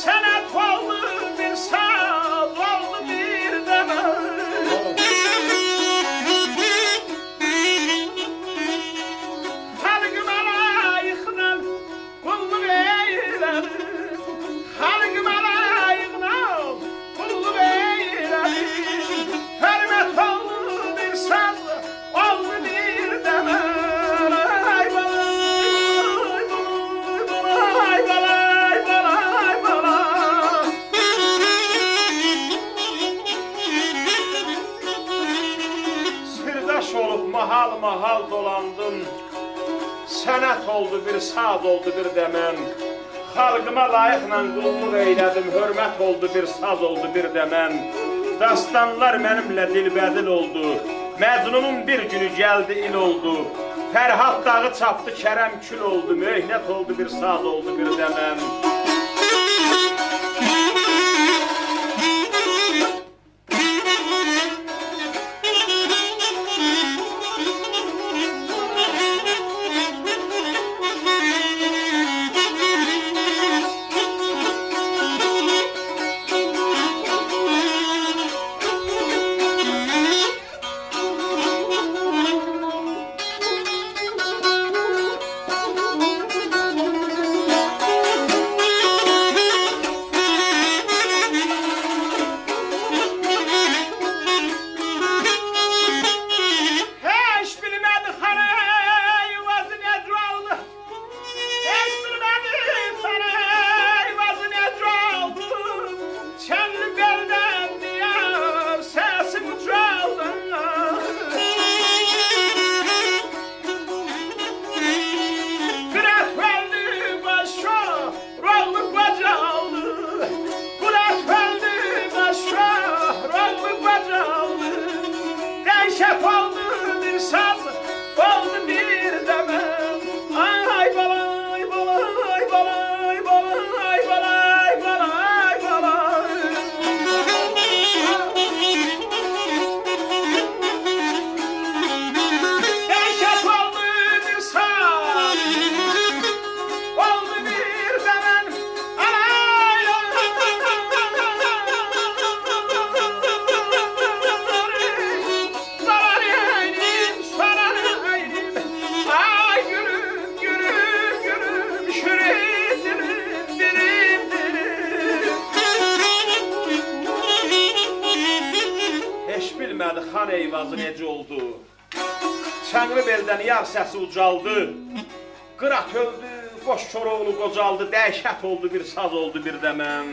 Sənət oldu bir saz, oldu bir dəmə. Xalqıma layıqla qulluq eylədim, xalqıma layıqla qulluq eylədim. Hörmət oldu bir saz, oldu bir dəmə. Mahal mahal dolandım, sənət oldu bir saz oldu bir dəməm. Xalqıma layıqla qulluq eylədim, hörmət oldu bir saz oldu bir dəməm. Dastanlar mənimlə dilbədil oldu, Məcnunun bir günü gəldi il oldu. Fərhad dağı çapdı, Kərəm kül oldu, möhnət oldu bir saz oldu bir dəməm. Şef oldu bir saz, oldu bir demem. Ay balay balay balay balay balay balay balay. Şef oldu bir saz, oldu bir demem. Bilmədi xan eyvazı necə oldu. Çəngri beldən yar səsi ucaldı. Qırat öldü, boş Koroğlu qocaldı. Dəhşət oldu bir saz oldu bir dəməm.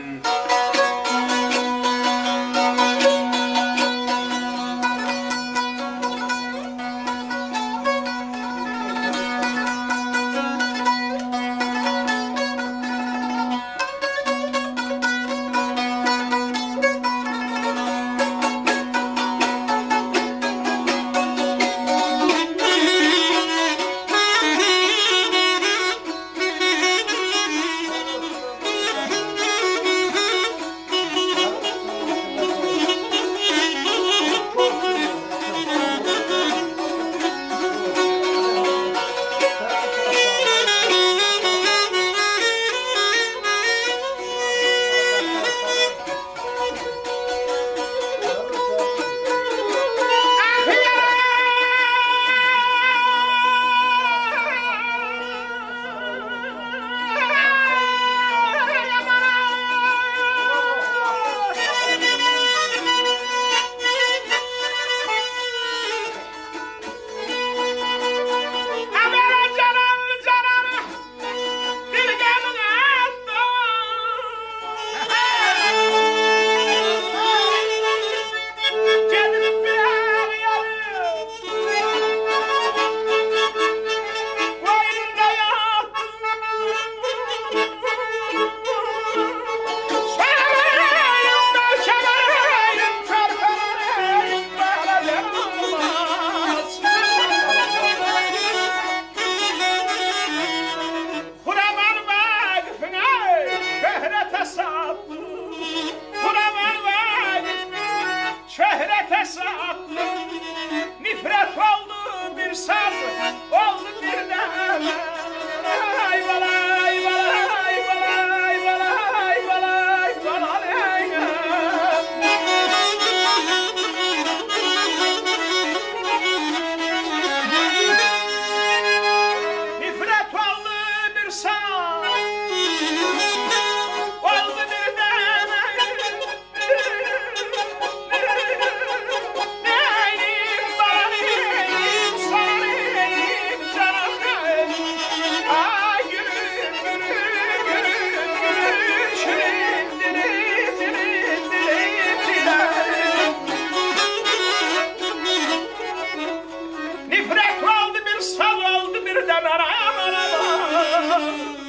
İbret oldu bir saz oldu bir de aman aman.